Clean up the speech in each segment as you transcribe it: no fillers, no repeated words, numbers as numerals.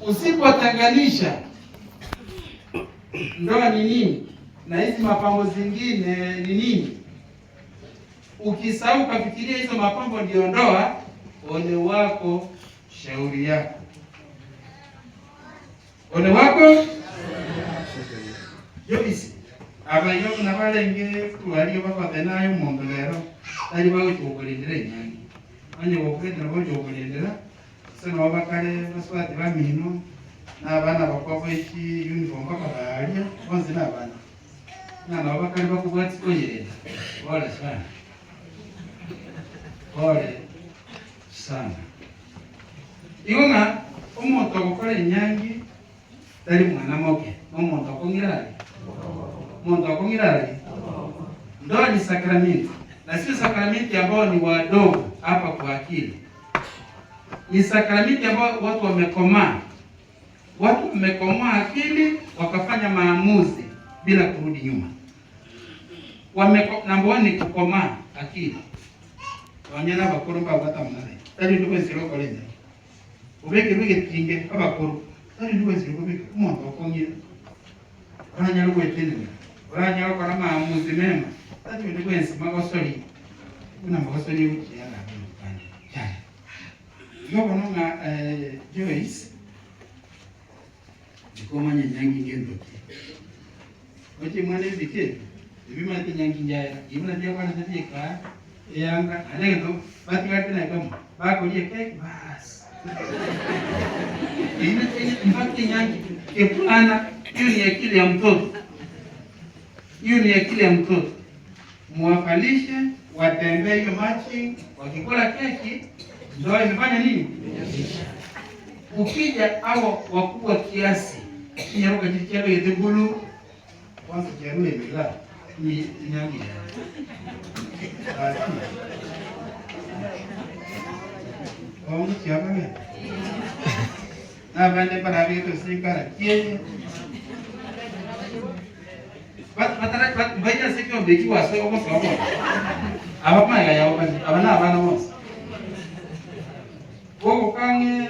usipotenganisha ndoa ni nini na hizi mapambo zingine ni nini, ukisahau ukafikiria hizo mapambo ndio ndoa, ole wako, shauri yako, ole wako. Joisi abayo na balenge kualiyo baba nayo mondolero ali bawo chokolendera nyangi anye wokwendera bo chokolendera sana wabakale baswati bamino n'abana bakwabo iki uniform papa balia bonze n'abana nana wabakale bakubwati koyerera wala sana wale sana iwona omuntu akukora nyangi tali mwana moke omuntu akongirali Mungu akongirali. Ndoa ni sakramenti, na sio sakramenti ambao ni wadogo hapa kwa akili. Ni sakramenti ambao watu wamekomaa. Watu wamekomaa akili wakafanya maamuzi bila kurudi nyuma. Namba 1 ni kukomaa akili. Wanyana bakurumba batamnare. Tali nduwe siro kolenda. Ubeke rwege tinge abakuru. Tali nduwe siro ubeke Mungu akongira. Wananyalo kwetene. Uranya wako na maamuzi mema. Tati ndikwensi magosoli. Kuna magosoli uchi yana kufanya. Cyane. Yobo nonga Joyce. Ndikomanye nyangi ngendoki. Ochi mwana bike. Ibima nyangi njaya. Ibina dia kwana tatika. Yanga anego batikati na kama. Bako ye cake bas. Ina mpaki nyangi. Kepana hiyo ni akili ya mtoto. Hiyo ni akili ya mtoto. Muwafalishe, watembee hiyo matching, wakikula keki, ndoa imefanya nini? Ukija au wakubwa kiasi, kinyaruka chichelo yetebulu, kwanza kiarule mila, ni nyangi. Waungu siapa me? Na bande para vito sikara, kienye. But baina sikio beki waso omo somo. Aba ma ya oba abana abana mos. Ogo kange.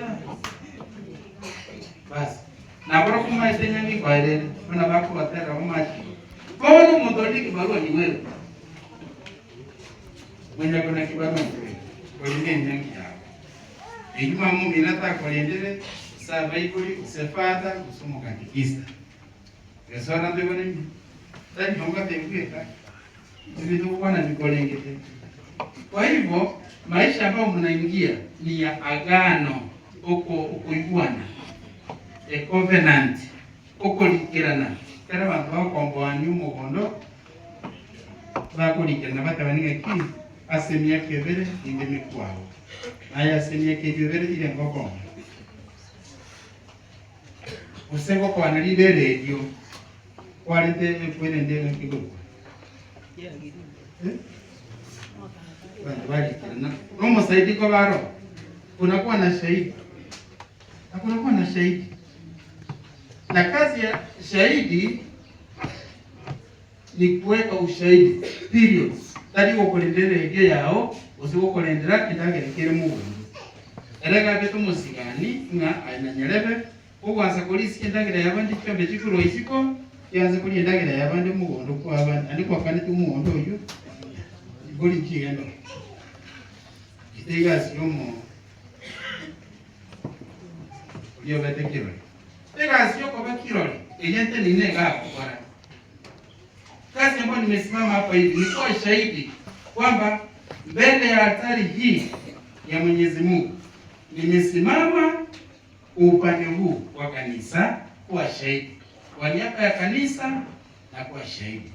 Bas. Na bora kuma isenya ni kwaile. Bana bako watera omachi. Bono modoli kibarua ni wewe. Mwenye kuna kibarua ni wewe. Kolinde nyangi yao. Ejuma mu minata kolendele sa baibuli sefata kusomo katikista. Resona ndio bwana. Tani honga tengeka. Ndio bwana nikolengete. Kwa hivyo maisha ambayo mnaingia ni ya agano ukuiguana. A covenant. Okulikirana. Kana bantu bakombwani umugondo. Bakulikirana batabaninga ki asemia kebere indeme kwao. Aya asemia kebere ile ngoko. Usego kwa nalile radio. Walete kwene ndege kidogo. Bali na romo saidi kwa baro. Kunakuwa na shahidi. Hakunakuwa na shahidi. Na kazi ya shahidi ni kuweka ushahidi. Period. Tadi wokolendera ege yao, usiwokolendera kitagere kire mu. Elega beto musigani nga ainanyelebe. Uwanza polisi kitagere yabandi cyombe kikuru isiko. Yanze kuli ndagira yabandi mugondo kwa abandi andiko kandi tumugondo uyu goli kigendo itega siyomo yo batekero tega siyo kwa bakiroli ejente ni nega kwa kazi ambayo nimesimama hapa hivi ni kwa shahidi kwamba mbele ya altari hii ya Mwenyezi Mungu nimesimama upande huu wa kanisa kwa shahidi kwa niaba ya kanisa na kwa shahidi.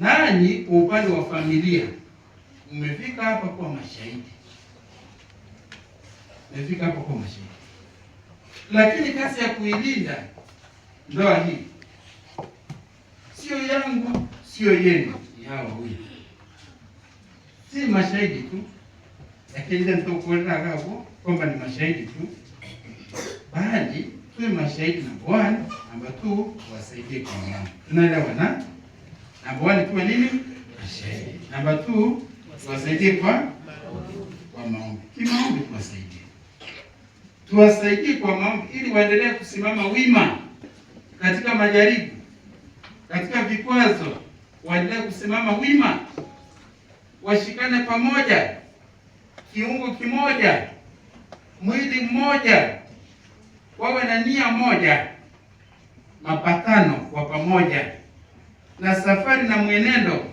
Nanyi upande wa familia mmefika hapa kwa mashahidi. Mmefika hapa kwa mashahidi. Lakini kazi ya kuilinda ndoa hii sio yangu, sio yenu, ni hawa wawili. Si mashahidi tu. Lakini ndio tukoenda hapo kwamba ni mashahidi tu. Bali tuwe mashahidi namba 1, namba 2 wasaidie kwa mama. Tunaelewa na? Namba 1 tuwe nini? Mashahidi. Namba 2 wasaidie kwa maombi. Kimaombi tuwasaidie. tuwasaidie kwa maombi ili waendelee kusimama wima katika majaribu, katika vikwazo, waendelee kusimama wima, washikane pamoja, kiungo kimoja, mwili mmoja, wawe na nia moja, mapatano kwa pamoja, na safari na mwenendo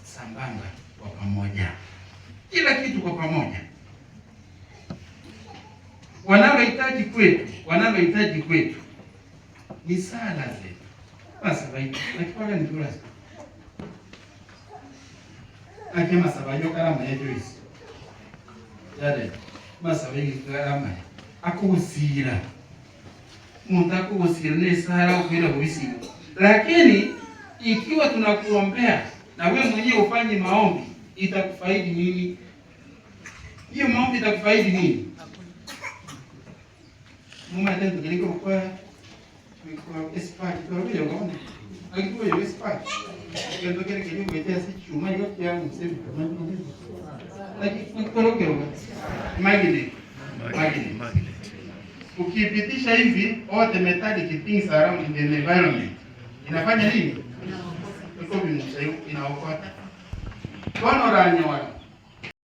sambamba kwa pamoja, kila kitu kwa pamoja. Wanalohitaji kwetu ni sala zetu. Basi nakipaka ni kula akema sabayo kama ya Joyce yale masabayi kama akusira muntakusira ne sala ukwenda kubisimu. Lakini ikiwa tunakuombea na wewe mwenyewe ufanye maombi, itakufaidi nini? Hiyo maombi itakufaidi nini? Mama ndio ngiliko kwa espaki kwa hiyo ngone. Akikuwa hiyo espaki. Ndio kile kile kimetea si chuma yote yangu msemi kama hivi. Lakini korogerwa. Magnet. Ukipitisha hivi all the metallic things around in the environment. Inafanya nini? Iko inaokota. Kono ranyo